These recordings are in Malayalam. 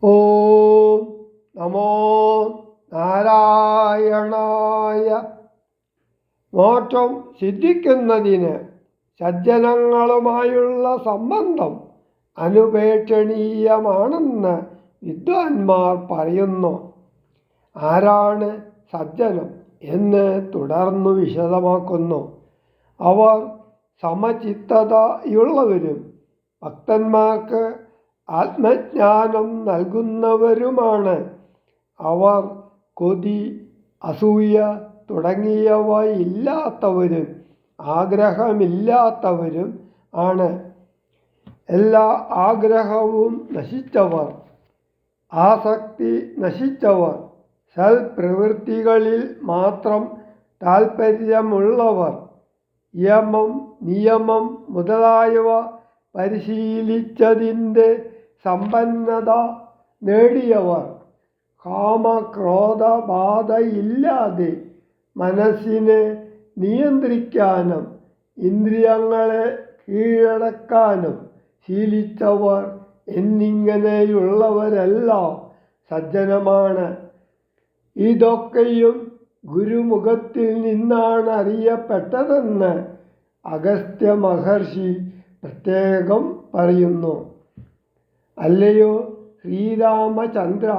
ഓം നമോ നാരായണായ. മോക്ഷം സിദ്ധിക്കുന്നതിന് സജ്ജനങ്ങളുമായുള്ള സംബന്ധം അനുപേക്ഷണീയമാണെന്ന് വിദ്വാൻമാർ പറയുന്നു. ആരാണ് സജ്ജനം എന്ന് തുടർന്നു വിശദമാക്കുന്നു. അവർ സമചിത്തതയുള്ളവരും ഭക്തന്മാർക്ക് ആത്മജ്ഞാനം നൽകുന്നവരുമാണ്. അവർ കൊതി, അസൂയ തുടങ്ങിയവ ഇല്ലാത്തവരും ആഗ്രഹമില്ലാത്തവരും ആണ്. എല്ലാ ആഗ്രഹവും നശിച്ചവർ, ആസക്തി നശിച്ചവർ, സൽപ്രവൃത്തികളിൽ മാത്രം താൽപ്പര്യമുള്ളവർ, യമം, നിയമം മുതലായവ പരിശീലിച്ചതിൻ്റെ സമ്പന്നത നേടിയവർ, കാമക്രോധബാധയില്ലാതെ മനസ്സിനെ നിയന്ത്രിക്കാനും ഇന്ദ്രിയങ്ങളെ കീഴടക്കാനും ശീലിച്ചവർ എന്നിങ്ങനെയുള്ളവരെല്ലാം സജ്ജനമാണ്. ഇതൊക്കെയും ഗുരുമുഖത്തിൽ നിന്നാണ് അറിയപ്പെട്ടതെന്ന് അഗസ്ത്യ മഹർഷി പ്രത്യേകം പറയുന്നു. അല്ലയോ ശ്രീരാമചന്ദ്ര,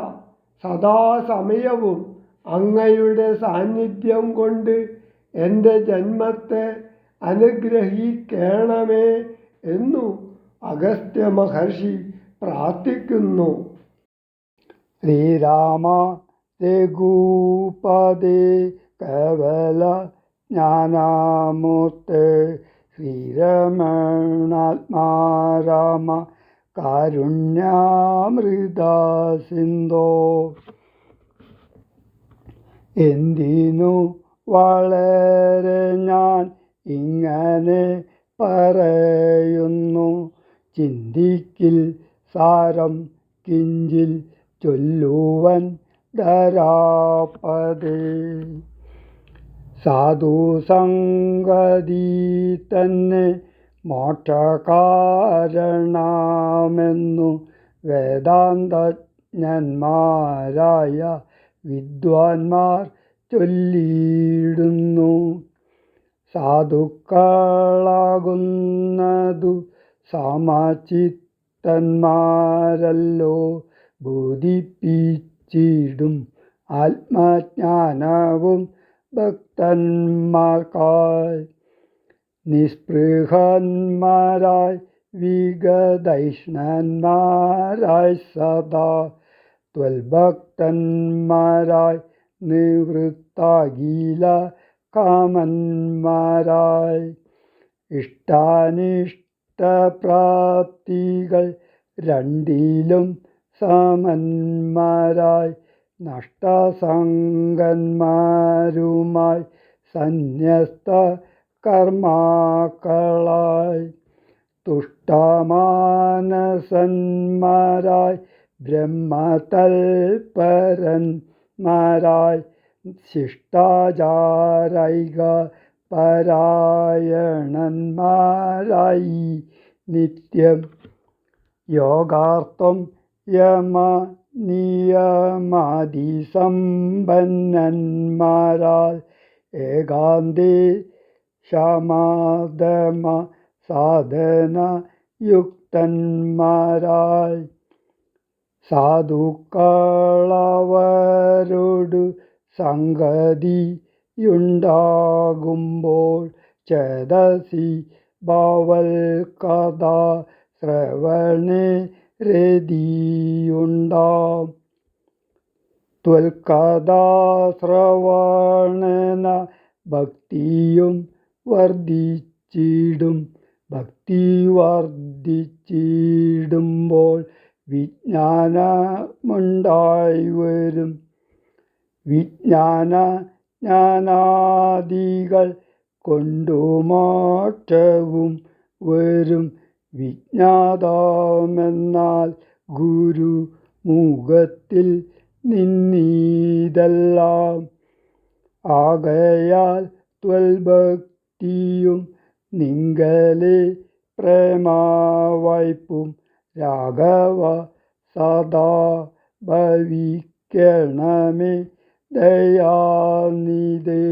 സദാസമയവും അങ്ങയുടെ സാന്നിധ്യം കൊണ്ട് എൻ്റെ ജന്മത്തെ അനുഗ്രഹിക്കണമേ എന്നു അഗസ്ത്യ മഹർഷി പ്രാർത്ഥിക്കുന്നു. ശ്രീരാമ രഘുപതേ കേവല ജ്ഞാനമൂർത്തേ ശ്രീരമണാത്മാ രാമ കാരുണ്യാമൃത സിന്ധോ. എന്തിനു വളരെ ഞാൻ ഇങ്ങനെ പറയുന്നു, ചിന്തിക്കിൽ സാരം കിഞ്ചിൽ ചൊല്ലുവൻ ധരാപതേ. സാധുസംഗതി തന്നെ മോക്ഷകാരണമെന്നു വേദാന്തജ്ഞന്മാരായ വിദ്വാൻമാർ ചൊല്ലിയിടുന്നു. സാധുക്കളാകുന്നതു സമചിത്തന്മാരല്ലോ ബോധിപ്പിച്ചിടും ആത്മജ്ഞാനവും ഭക്തന്മാർക്കായി. നിസ്പൃഹന്മാരായി വിഗതൈഷ്ണന്മാരായി സദാ ത്വൽഭക്തന്മാരായി നിവൃത്താഖില കാമന്മാരായി ഇഷ്ടാനിഷ്ടപ്രാപ്തികൾ രണ്ടിലും സമന്മാരായി നഷ്ടസംഗന്മാരുമായി സന്യസ്ത കർമാക്കളായി തുഷ്ടമാനസന്മാരായി ബ്രഹ്മതൽപരന്മാരായി ശിഷ്ടാചാരൈക പരായണന്മാരായി നിത്യം യോഗാർത്ഥം യമ നിയമാദിസമ്പന്നന്മാരാൽ ഏകാന്തേ ശമദമ സാധന യുക്തന്മാരായി സാധുക്കളവരോടു സംഗതിയുണ്ടാകുമ്പോൾ ചേതസി ഭാവൽകഥാ ശ്രവണേ രതിയുണ്ടാം. ത്വൽകഥാശ്രവണേന ഭക്തിയും വർദ്ധിച്ചിടും. ഭക്തി വർദ്ധിച്ചിടുമ്പോൾ വിജ്ഞാനമുണ്ടായി വരും. ജ്ഞാനാദികൾ കൊണ്ടു മോക്ഷവും വരും. വിജ്ഞാതമെന്നാൽ ഗുരു മുഖത്തിൽ നിന്നിതെല്ലാം. ആകയാൽ ത്വൽഭക്തിയും നിങ്കലെ പ്രേമവായ്പും രാഘവ സദാ ഭവിക്കണമേ ദയാനിധേ.